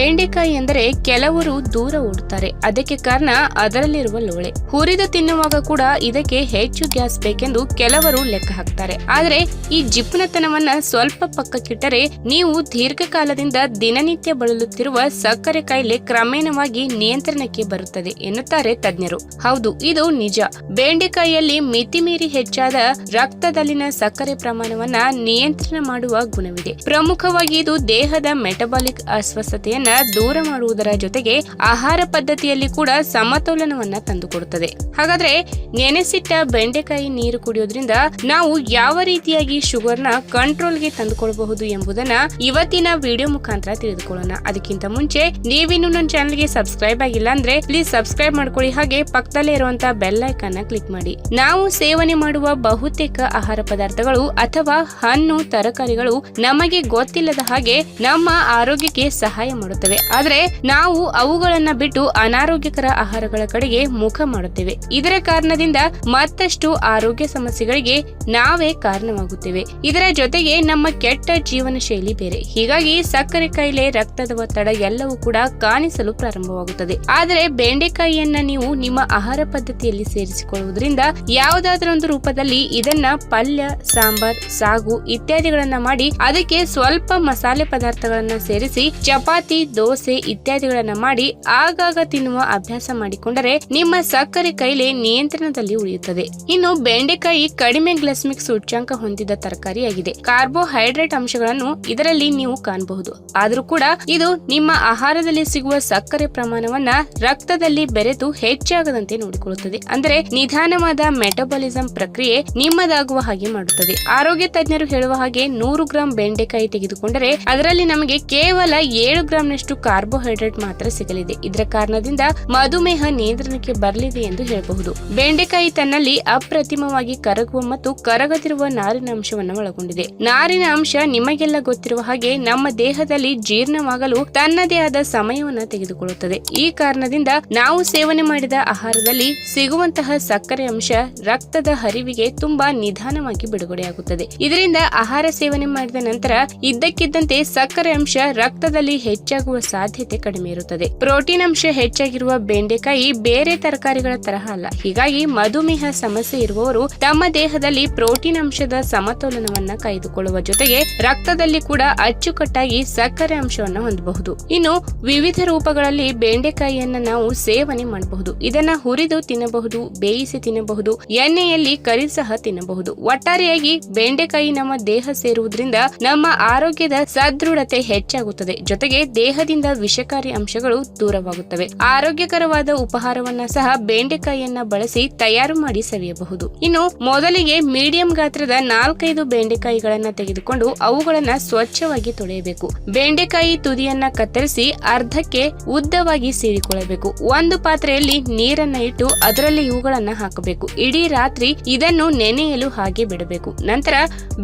ಬೆಂಡೆಕಾಯಿ ಎಂದರೆ ಕೆಲವರು ದೂರ ಓಡುತ್ತಾರೆ. ಅದಕ್ಕೆ ಕಾರಣ ಅದರಲ್ಲಿರುವ ಲೋಳೆ. ಹುರಿದು ತಿನ್ನುವಾಗ ಕೂಡ ಇದಕ್ಕೆ ಹೆಚ್ಚು ಗ್ಯಾಸ್ ಬೇಕೆಂದು ಕೆಲವರು ಲೆಕ್ಕ ಹಾಕ್ತಾರೆ. ಆದರೆ ಈ ಜಿಪ್ಪುನತನವನ್ನ ಸ್ವಲ್ಪ ಪಕ್ಕಕ್ಕಿಟ್ಟರೆ ನೀವು ದೀರ್ಘಕಾಲದಿಂದ ದಿನನಿತ್ಯ ಬಳಲುತ್ತಿರುವ ಸಕ್ಕರೆ ಕಾಯಿಲೆ ಕ್ರಮೇಣವಾಗಿ ನಿಯಂತ್ರಣಕ್ಕೆ ಬರುತ್ತದೆ ಎನ್ನುತ್ತಾರೆ ತಜ್ಞರು. ಹೌದು, ಇದು ನಿಜ. ಬೆಂಡೆಕಾಯಿಯಲ್ಲಿ ಮಿತಿಮೀರಿ ಹೆಚ್ಚಾದ ರಕ್ತದಲ್ಲಿನ ಸಕ್ಕರೆ ಪ್ರಮಾಣವನ್ನ ನಿಯಂತ್ರಣ ಮಾಡುವ ಗುಣವಿದೆ. ಪ್ರಮುಖವಾಗಿ ಇದು ದೇಹದ ಮೆಟಬಾಲಿಕ್ ಅಸ್ವಸ್ಥತೆಯನ್ನ ದೂರ ಮಾಡುವುದರ ಜೊತೆಗೆ ಆಹಾರ ಪದ್ಧತಿಯಲ್ಲಿ ಕೂಡ ಸಮತೋಲನವನ್ನ ತಂದುಕೊಡುತ್ತದೆ. ಹಾಗಾದ್ರೆ ನೆನೆಸಿಟ್ಟ ಬೆಂಡೆಕಾಯಿ ನೀರು ಕುಡಿಯೋದ್ರಿಂದ ನಾವು ಯಾವ ರೀತಿಯಾಗಿ ಶುಗರ್ನ ಕಂಟ್ರೋಲ್ಗೆ ತಂದುಕೊಳ್ಳಬಹುದು ಎಂಬುದನ್ನ ಇವತ್ತಿನ ವಿಡಿಯೋ ಮುಖಾಂತರ ತಿಳಿದುಕೊಳ್ಳೋಣ. ಅದಕ್ಕಿಂತ ಮುಂಚೆ ನೀವಿನ್ನು ನನ್ನ ಚಾನೆಲ್ಗೆ ಸಬ್ಸ್ಕ್ರೈಬ್ ಆಗಿಲ್ಲ ಅಂದ್ರೆ ಪ್ಲೀಸ್ ಸಬ್ಸ್ಕ್ರೈಬ್ ಮಾಡ್ಕೊಳ್ಳಿ. ಹಾಗೆ ಪಕ್ಕದಲ್ಲೇ ಇರುವಂತಹ ಬೆಲ್ ಐಕಾನ್ ನ ಕ್ಲಿಕ್ ಮಾಡಿ. ನಾವು ಸೇವನೆ ಮಾಡುವ ಬಹುತೇಕ ಆಹಾರ ಪದಾರ್ಥಗಳು ಅಥವಾ ಹಣ್ಣು ತರಕಾರಿಗಳು ನಮಗೆ ಗೊತ್ತಿಲ್ಲದ ಹಾಗೆ ನಮ್ಮ ಆರೋಗ್ಯಕ್ಕೆ ಸಹಾಯ ಮಾಡುತ್ತವೆ. ಆದ್ರೆ ನಾವು ಅವುಗಳನ್ನ ಬಿಟ್ಟು ಅನಾರೋಗ್ಯಕರ ಆಹಾರಗಳ ಕಡೆಗೆ ಮುಖ ಮಾಡುತ್ತೇವೆ. ಇದರ ಕಾರಣದಿಂದ ಮತ್ತಷ್ಟು ಆರೋಗ್ಯ ಸಮಸ್ಯೆಗಳಿಗೆ ನಾವೇ ಕಾರಣವಾಗುತ್ತೇವೆ. ಇದರ ಜೊತೆಗೆ ನಮ್ಮ ಕೆಟ್ಟ ಜೀವನ ಶೈಲಿ ಬೇರೆ. ಹೀಗಾಗಿ ಸಕ್ಕರೆ ಕಾಯಿಲೆ, ರಕ್ತದ ಒತ್ತಡ ಎಲ್ಲವೂ ಕೂಡ ಕಾಣಿಸಲು ಪ್ರಾರಂಭವಾಗುತ್ತದೆ. ಆದರೆ ಬೆಂಡೆಕಾಯಿಯನ್ನ ನೀವು ನಿಮ್ಮ ಆಹಾರ ಪದ್ಧತಿಯಲ್ಲಿ ಸೇರಿಸಿಕೊಳ್ಳುವುದರಿಂದ ಯಾವುದಾದ್ರೊಂದು ರೂಪದಲ್ಲಿ ಇದನ್ನ ಪಲ್ಯ, ಸಾಂಬಾರ್, ಸಾಗು ಇತ್ಯಾದಿಗಳನ್ನ ಮಾಡಿ ಅದಕ್ಕೆ ಸ್ವಲ್ಪ ಮಸಾಲೆ ಪದಾರ್ಥಗಳನ್ನ ಸೇರಿಸಿ ಚಪಾತಿ, ದೋಸೆ ಇತ್ಯಾದಿಗಳನ್ನ ಮಾಡಿ ಆಗಾಗ ತಿನ್ನುವ ಅಭ್ಯಾಸ ಮಾಡಿಕೊಂಡರೆ ನಿಮ್ಮ ಸಕ್ಕರೆ ಕಾಯಿಲೆ ನಿಯಂತ್ರಣದಲ್ಲಿ ಉಳಿಯುತ್ತದೆ. ಇನ್ನು ಬೆಂಡೆಕಾಯಿ ಕಡಿಮೆ ಗ್ಲೈಸೆಮಿಕ್ ಸೂಚ್ಯಂಕ ಹೊಂದಿದ ತರಕಾರಿಯಾಗಿದೆ. ಕಾರ್ಬೋಹೈಡ್ರೇಟ್ ಅಂಶಗಳನ್ನು ಇದರಲ್ಲಿ ನೀವು ಕಾಣಬಹುದು. ಆದರೂ ಕೂಡ ಇದು ನಿಮ್ಮ ಆಹಾರದಲ್ಲಿ ಸಿಗುವ ಸಕ್ಕರೆ ಪ್ರಮಾಣವನ್ನ ರಕ್ತದಲ್ಲಿ ಬೆರೆತು ಹೆಚ್ಚಾಗದಂತೆ ನೋಡಿಕೊಳ್ಳುತ್ತದೆ. ಅಂದರೆ ನಿಧಾನವಾದ ಮೆಟಬಾಲಿಸಂ ಪ್ರಕ್ರಿಯೆ ನಿಮ್ಮದಾಗುವ ಹಾಗೆ ಮಾಡುತ್ತದೆ. ಆರೋಗ್ಯ ತಜ್ಞರು ಹೇಳುವ ಹಾಗೆ 100 ಗ್ರಾಂ ಬೆಂಡೆಕಾಯಿ ತೆಗೆದುಕೊಂಡರೆ ಅದರಲ್ಲಿ ನಮಗೆ ಕೇವಲ 7 ಗ್ರಾಂನಷ್ಟು ಕಾರ್ಬೋಹೈಡ್ರೇಟ್ ಮಾತ್ರ ಸಿಗಲಿದೆ. ಇದರ ಕಾರಣದಿಂದ ಮಧುಮೇಹ ನಿಯಂತ್ರಣಕ್ಕೆ ಬರಲಿದೆ ಎಂದು ಹೇಳಬಹುದು. ಬೆಂಡೆಕಾಯಿ ತನ್ನಲ್ಲಿ ಅಪ್ರತಿಮವಾಗಿ ಕರಗುವ ಮತ್ತು ಕರಗದಿರುವ ನಾರಿನ ಅಂಶವನ್ನು ಒಳಗೊಂಡಿದೆ. ನಾರಿನ ಅಂಶ ನಿಮಗೆಲ್ಲ ಗೊತ್ತಿರುವ ಹಾಗೆ ನಮ್ಮ ದೇಹದಲ್ಲಿ ಜೀರ್ಣವಾಗಲು ತನ್ನದೇ ಆದ ಸಮಯವನ್ನು ತೆಗೆದುಕೊಳ್ಳುತ್ತದೆ. ಈ ಕಾರಣದಿಂದ ನಾವು ಸೇವನೆ ಮಾಡಿದ ಆಹಾರದಲ್ಲಿ ಸಿಗುವಂತಹ ಸಕ್ಕರೆ ಅಂಶ ರಕ್ತದ ಹರಿವಿಗೆ ತುಂಬಾ ನಿಧಾನವಾಗಿ ಬಿಡುಗಡೆಯಾಗುತ್ತದೆ. ಇದರಿಂದ ಆಹಾರ ಸೇವನೆ ಮಾಡಿದ ನಂತರ ಇದ್ದಕ್ಕಿದ್ದಂತೆ ಸಕ್ಕರೆ ಅಂಶ ರಕ್ತದಲ್ಲಿ ಹೆಚ್ಚಾಗುವ ಸಾಧ್ಯತೆ ಕಡಿಮೆ ಇರುತ್ತದೆ. ಪ್ರೋಟೀನ್ ಅಂಶ ಹೆಚ್ಚಾಗಿರುವ ಬೆಂಡೆಕಾಯಿ ಬೇರೆ ತರಕಾರಿಗಳ ತರಹ ಅಲ್ಲ. ಹೀಗಾಗಿ ಮಧುಮೇಹ ಸಮಸ್ಯೆ ಇರುವವರು ತಮ್ಮ ದೇಹದಲ್ಲಿ ಪ್ರೋಟೀನ್ ಅಂಶದ ಸಮತೋಲನವನ್ನ ಕಾಯ್ದುಕೊಳ್ಳುವ ಜೊತೆಗೆ ರಕ್ತದಲ್ಲಿ ಕೂಡ ಅಚ್ಚುಕಟ್ಟಾಗಿ ಸಕ್ಕರೆ ಅಂಶವನ್ನು ಹೊಂದಬಹುದು. ಇನ್ನು ವಿವಿಧ ರೂಪಗಳಲ್ಲಿ ಬೆಂಡೆಕಾಯಿಯನ್ನ ನಾವು ಸೇವನೆ ಮಾಡಬಹುದು. ಇದನ್ನ ಹುರಿದು ತಿನ್ನಬಹುದು, ಬೇಯಿಸಿ ತಿನ್ನಬಹುದು, ಎಣ್ಣೆಯಲ್ಲಿ ಕರಿ ಸಹ ತಿನ್ನಬಹುದು. ಒಟ್ಟಾರೆಯಾಗಿ ಬೆಂಡೆಕಾಯಿ ನಮ್ಮ ದೇಹ ಸೇರುವುದರಿಂದ ನಮ್ಮ ಆರೋಗ್ಯದ ಸದೃಢತೆ ಹೆಚ್ಚಾಗುತ್ತದೆ. ಜೊತೆಗೆ ದೇಹದಿಂದ ವಿಷಕಾರಿ ಅಂಶಗಳು ದೂರವಾಗುತ್ತವೆ. ಆರೋಗ್ಯಕರವಾದ ಉಪಹಾರವನ್ನ ಸಹ ಬೆಂಡೆಕಾಯಿಯನ್ನ ಬಳಸಿ ತಯಾರು ಮಾಡಿ ಸವಿಯಬಹುದು. ಇನ್ನು ಮೊದಲಿಗೆ ಮೀಡಿಯಂ ಗಾತ್ರದ 4-5 ಬೆಂಡೆಕಾಯಿಗಳನ್ನ ತೆಗೆದುಕೊಂಡು ಅವುಗಳನ್ನ ಸ್ವಚ್ಛವಾಗಿ ತೊಳೆಯಬೇಕು. ಬೆಂಡೆಕಾಯಿ ತುದಿಯನ್ನ ಕತ್ತರಿಸಿ ಅರ್ಧಕ್ಕೆ ಉದ್ದವಾಗಿ ಸೀಳಿಕೊಳ್ಳಬೇಕು. ಒಂದು ಪಾತ್ರೆಯಲ್ಲಿ ನೀರನ್ನ ಇಟ್ಟು ಅದರಲ್ಲಿ ಇವುಗಳನ್ನ ಹಾಕಬೇಕು. ಇಡೀ ರಾತ್ರಿ ಇದನ್ನು ನೆನೆಯಲು ಹಾಗೆ ಬಿಡಬೇಕು. ನಂತರ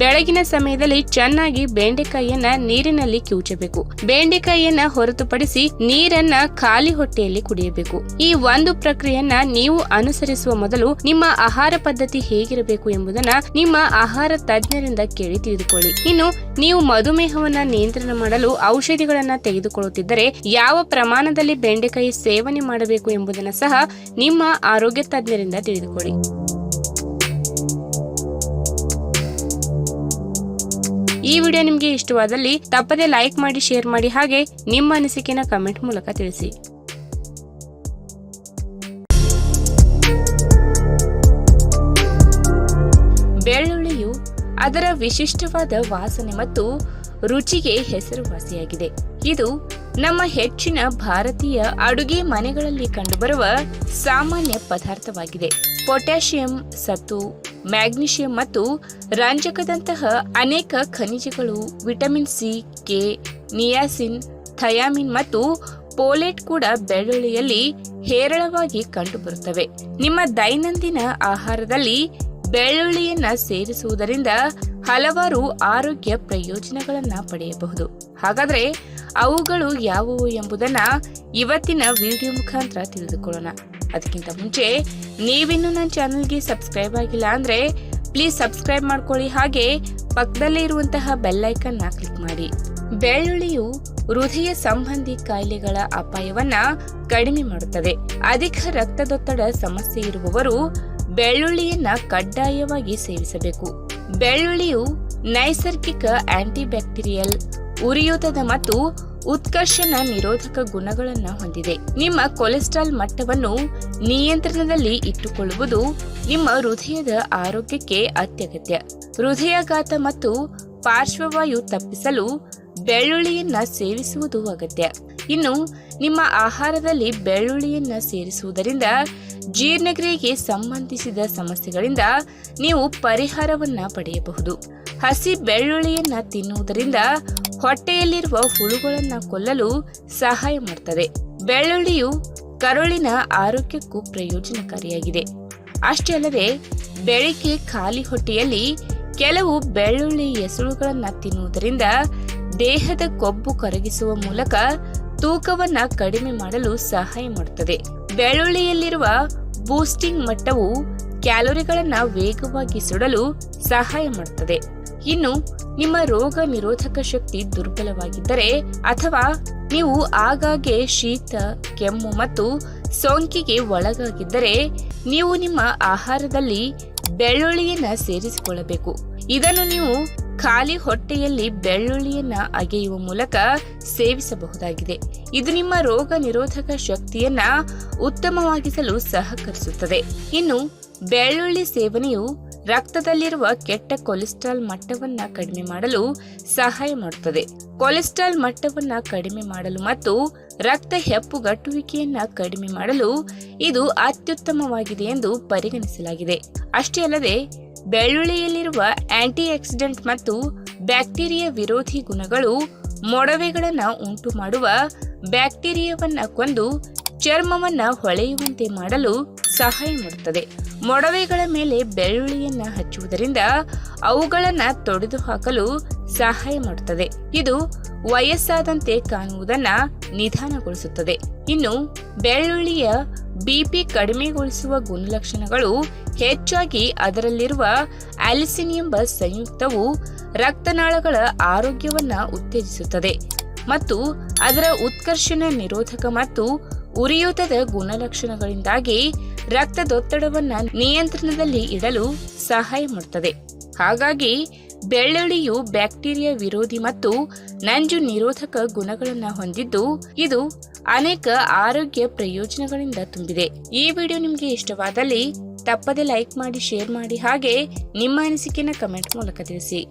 ಬೆಳಗಿನ ಸಮಯದಲ್ಲಿ ಚೆನ್ನಾಗಿ ಬೆಂಡೆಕಾಯಿಯನ್ನ ನೀರಿನಲ್ಲಿ ಕಿವುಚಬೇಕು. ಬೆಂಡೆಕಾಯಿಯನ್ನ ಹೊರತುಪಡಿಸಿ ನೀರನ್ನ ಖಾಲಿ ಹೊಟ್ಟೆಯಲ್ಲಿ ಕುಡಿಯಬೇಕು. ಈ ಒಂದು ಪ್ರಕ್ರಿಯೆಯನ್ನ ನೀವು ಅನುಸರಿಸುವ ಮೊದಲು ನಿಮ್ಮ ಆಹಾರ ಪದ್ಧತಿ ಹೇಗಿರಬೇಕು ಎಂಬುದನ್ನ ನಿಮ್ಮ ಆಹಾರ ತಜ್ಞರಿಂದ ಕೇಳಿ ತಿಳಿದುಕೊಳ್ಳಿ. ಇನ್ನು ನೀವು ಮಧುಮೇಹವನ್ನ ನಿಯಂತ್ರಣ ಮಾಡಲು ಔಷಧಿಗಳನ್ನ ತೆಗೆದುಕೊಳ್ಳುತ್ತಿದ್ದರೆ ಯಾವ ಪ್ರಮಾಣದಲ್ಲಿ ಬೆಂಡೆಕಾಯಿ ಸೇವನೆ ಮಾಡಬೇಕು ಎಂಬುದನ್ನ ಸಹ ನಿಮ್ಮ ಆರೋಗ್ಯ ತಜ್ಞರಿಂದ ತಿಳಿದುಕೊಳ್ಳಿ. ಈ ವಿಡಿಯೋ ನಿಮಗೆ ಇಷ್ಟವಾದಲ್ಲಿ ತಪ್ಪದೆ ಲೈಕ್ ಮಾಡಿ, ಶೇರ್ ಮಾಡಿ, ಹಾಗೆ ನಿಮ್ಮ ಅನಿಸಿಕೆನ ಕಮೆಂಟ್ ಮೂಲಕ ತಿಳಿಸಿ. ಬೆಳ್ಳುಳ್ಳಿಯು ಅದರ ವಿಶಿಷ್ಟವಾದ ವಾಸನೆ ಮತ್ತು ರುಚಿಗೆ ಹೆಸರುವಾಸಿಯಾಗಿದೆ. ಇದು ನಮ್ಮ ಹೆಚ್ಚಿನ ಭಾರತೀಯ ಅಡುಗೆ ಮನೆಗಳಲ್ಲಿ ಕಂಡುಬರುವ ಸಾಮಾನ್ಯ ಪದಾರ್ಥವಾಗಿದೆ. ಪೊಟ್ಯಾಷಿಯಂ, ಸತು, ಮ್ಯಾಗ್ನೀಷಿಯಂ ಮತ್ತು ರಂಜಕದಂತಹ ಅನೇಕ ಖನಿಜಗಳು, vitamin C, K, niacin, thiamine ಮತ್ತು ಪೋಲೇಟ್ ಕೂಡ ಬೆಳ್ಳುಳ್ಳಿಯಲ್ಲಿ ಹೇರಳವಾಗಿ ಕಂಡುಬರುತ್ತವೆ. ನಿಮ್ಮ ದೈನಂದಿನ ಆಹಾರದಲ್ಲಿ ಬೆಳ್ಳುಳ್ಳಿಯನ್ನ ಸೇರಿಸುವುದರಿಂದ ಹಲವಾರು ಆರೋಗ್ಯ ಪ್ರಯೋಜನಗಳನ್ನ ಪಡೆಯಬಹುದು. ಹಾಗಾದ್ರೆ ಅವುಗಳು ಯಾವುವು ಎಂಬುದನ್ನ ಇವತ್ತಿನ ವಿಡಿಯೋ ಮುಖಾಂತರ ತಿಳಿದುಕೊಳ್ಳೋಣ. ಅದಕ್ಕಿಂತ ಮುಂಚೆ ನೀವಿನ್ನು ನನ್ನ ಚಾನೆಲ್ಗೆ ಸಬ್ಸ್ಕ್ರೈಬ್ ಆಗಿಲ್ಲ ಅಂದ್ರೆ ಪ್ಲೀಸ್ ಸಬ್ಸ್ಕ್ರೈಬ್ ಮಾಡ್ಕೊಳ್ಳಿ. ಹಾಗೆ ಪಕ್ಕದಲ್ಲೇ ಇರುವಂತಹ ಬೆಲ್ ಐಕಾನ್ ನ ಕ್ಲಿಕ್ ಮಾಡಿ. ಬೆಳ್ಳುಳ್ಳಿಯು ಹೃದಯ ಸಂಬಂಧಿ ಕಾಯಿಲೆಗಳ ಅಪಾಯವನ್ನ ಕಡಿಮೆ ಮಾಡುತ್ತದೆ. ಅಧಿಕ ರಕ್ತದೊತ್ತಡ ಸಮಸ್ಯೆ ಇರುವವರು ಬೆಳ್ಳುಳ್ಳಿಯನ್ನ ಕಡ್ಡಾಯವಾಗಿ ಸೇವಿಸಬೇಕು. ಬೆಳ್ಳುಳ್ಳಿಯು ನೈಸರ್ಗಿಕ ಆಂಟಿಬ್ಯಾಕ್ಟೀರಿಯಲ್, ಉರಿಯೂತದ ಮತ್ತು ಉತ್ಕರ್ಷಣ ನಿರೋಧಕ ಗುಣಗಳನ್ನು ಹೊಂದಿದೆ. ನಿಮ್ಮ ಕೊಲೆಸ್ಟ್ರಾಲ್ ಮಟ್ಟವನ್ನು ನಿಯಂತ್ರಣದಲ್ಲಿ ಇಟ್ಟುಕೊಳ್ಳುವುದು ನಿಮ್ಮ ಹೃದಯದ ಆರೋಗ್ಯಕ್ಕೆ ಅತ್ಯಗತ್ಯ. ಹೃದಯಾಘಾತ ಮತ್ತು ಪಾರ್ಶ್ವವಾಯು ತಪ್ಪಿಸಲು ಬೆಳ್ಳುಳ್ಳಿಯನ್ನ ಸೇವಿಸುವುದು ಅಗತ್ಯ. ಇನ್ನು ನಿಮ್ಮ ಆಹಾರದಲ್ಲಿ ಬೆಳ್ಳುಳ್ಳಿಯನ್ನ ಸೇರಿಸುವುದರಿಂದ ಜೀರ್ಣಕ್ರಿಯೆಗೆ ಸಂಬಂಧಿಸಿದ ಸಮಸ್ಯೆಗಳಿಂದ ನೀವು ಪರಿಹಾರವನ್ನ ಪಡೆಯಬಹುದು. ಹಸಿ ಬೆಳ್ಳುಳ್ಳಿಯನ್ನ ತಿನ್ನುವುದರಿಂದ ಹೊಟ್ಟೆಯಲ್ಲಿರುವ ಹುಳುಗಳನ್ನ ಕೊಲ್ಲಲು ಸಹಾಯ ಮಾಡುತ್ತದೆ. ಬೆಳ್ಳುಳ್ಳಿಯು ಕರುಳಿನ ಆರೋಗ್ಯಕ್ಕೂ ಪ್ರಯೋಜನಕಾರಿಯಾಗಿದೆ. ಅಷ್ಟೇ ಅಲ್ಲದೆ ಬೆಳಿಗ್ಗೆ ಖಾಲಿ ಹೊಟ್ಟೆಯಲ್ಲಿ ಕೆಲವು ಬೆಳ್ಳುಳ್ಳಿ ಎಸಳುಗಳನ್ನ ತಿನ್ನುವುದರಿಂದ ದೇಹದ ಕೊಬ್ಬು ಕರಗಿಸುವ ಮೂಲಕ ತೂಕವನ್ನ ಕಡಿಮೆ ಮಾಡಲು ಸಹಾಯ ಮಾಡುತ್ತದೆ. ಬೆಳ್ಳುಳ್ಳಿಯಲ್ಲಿರುವ ಬೂಸ್ಟಿಂಗ್ ಮಟ್ಟವು ಕ್ಯಾಲೋರಿಗಳನ್ನ ವೇಗವಾಗಿ ಸುಡಲು ಸಹಾಯ ಮಾಡುತ್ತದೆ. ಇನ್ನು ನಿಮ್ಮ ರೋಗ ನಿರೋಧಕ ಶಕ್ತಿ ದುರ್ಬಲವಾಗಿದ್ದರೆ ಅಥವಾ ನೀವು ಆಗಾಗ್ಗೆ ಶೀತ, ಕೆಮ್ಮು ಮತ್ತು ಸೋಂಕಿಗೆ ಒಳಗಾಗಿದ್ದರೆ ನೀವು ನಿಮ್ಮ ಆಹಾರದಲ್ಲಿ ಬೆಳ್ಳುಳ್ಳಿಯನ್ನ ಸೇರಿಸಿಕೊಳ್ಳಬೇಕು. ಇದನ್ನು ನೀವು ಖಾಲಿ ಹೊಟ್ಟೆಯಲ್ಲಿ ಬೆಳ್ಳುಳ್ಳಿಯನ್ನ ಅಗೆಯುವ ಮೂಲಕ ಸೇವಿಸಬಹುದಾಗಿದೆ. ಇದು ನಿಮ್ಮ ರೋಗ ನಿರೋಧಕ ಶಕ್ತಿಯನ್ನ ಉತ್ತಮವಾಗಿಸಲು ಸಹಕರಿಸುತ್ತದೆ. ಇನ್ನು ಬೆಳ್ಳುಳ್ಳಿ ಸೇವನೆಯು ರಕ್ತದಲ್ಲಿರುವ ಕೆಟ್ಟ ಕೊಲೆಸ್ಟ್ರಾಲ್ ಮಟ್ಟವನ್ನ ಕಡಿಮೆ ಮಾಡಲು ಸಹಾಯ ಮಾಡುತ್ತದೆ. ಕೊಲೆಸ್ಟ್ರಾಲ್ ಮಟ್ಟವನ್ನ ಕಡಿಮೆ ಮಾಡಲು ಮತ್ತು ರಕ್ತ ಹೆಪ್ಪುಗಟ್ಟುವಿಕೆಯನ್ನ ಕಡಿಮೆ ಮಾಡಲು ಇದು ಅತ್ಯುತ್ತಮವಾಗಿದೆ ಎಂದು ಪರಿಗಣಿಸಲಾಗಿದೆ. ಅಷ್ಟೇ ಅಲ್ಲದೆ ಬೆಳ್ಳುಳ್ಳಿಯಲ್ಲಿರುವ ಆಂಟಿ ಆಕ್ಸಿಡೆಂಟ್ ಮತ್ತು ಬ್ಯಾಕ್ಟೀರಿಯಾ ವಿರೋಧಿ ಗುಣಗಳು ಮೊಡವೆಗಳನ್ನ ಉಂಟು ಮಾಡುವ ಬ್ಯಾಕ್ಟೀರಿಯಾವನ್ನ ಕೊಂದು ಚರ್ಮವನ್ನ ಹೊಳೆಯುವಂತೆ ಮಾಡಲು ಸಹಾಯ ಮಾಡುತ್ತದೆ. ಮೊಡವೆಗಳ ಮೇಲೆ ಬೆಳ್ಳುಳ್ಳಿಯನ್ನ ಹಚ್ಚುವುದರಿಂದ ಅವುಗಳನ್ನ ತೊಡೆದು ಹಾಕಲು ಸಹಾಯ ಮಾಡುತ್ತದೆ. ಇದು ವಯಸ್ಸಾದಂತೆ ಕಾಣುವುದನ್ನ ನಿಧಾನಗೊಳಿಸುತ್ತದೆ. ಇನ್ನು ಬೆಳ್ಳುಳ್ಳಿಯ ಬಿಪಿ ಕಡಿಮೆಗೊಳಿಸುವ ಗುಣಲಕ್ಷಣಗಳು ಹೆಚ್ಚಾಗಿ ಅದರಲ್ಲಿರುವ ಅಲಿಸಿನ್ ಎಂಬ ಸಂಯುಕ್ತವು ರಕ್ತನಾಳಗಳ ಆರೋಗ್ಯವನ್ನ ಉತ್ತೇಜಿಸುತ್ತದೆ ಮತ್ತು ಅದರ ಉತ್ಕರ್ಷಣ ನಿರೋಧಕ ಮತ್ತು ಉರಿಯೂತದ ಗುಣಲಕ್ಷಣಗಳಿಂದಾಗಿ ರಕ್ತದೊತ್ತಡವನ್ನ ನಿಯಂತ್ರಣದಲ್ಲಿ ಇಡಲು ಸಹಾಯ ಮಾಡುತ್ತದೆ. ಹಾಗಾಗಿ ಬೆಳ್ಳುಳ್ಳಿಯು ಬ್ಯಾಕ್ಟೀರಿಯಾ ವಿರೋಧಿ ಮತ್ತು ನಂಜು ನಿರೋಧಕ ಗುಣಗಳನ್ನು ಹೊಂದಿದ್ದು ಇದು ಅನೇಕ ಆರೋಗ್ಯ ಪ್ರಯೋಜನಗಳಿಂದ ತುಂಬಿದೆ. ಈ ವಿಡಿಯೋ ನಿಮಗೆ ಇಷ್ಟವಾದಲ್ಲಿ ತಪ್ಪದೆ ಲೈಕ್ ಮಾಡಿ, ಶೇರ್ ಮಾಡಿ, ಹಾಗೆ ನಿಮ್ಮ ಅನಿಸಿಕೆನ ಕಮೆಂಟ್ ಮೂಲಕ ತಿಳಿಸಿ.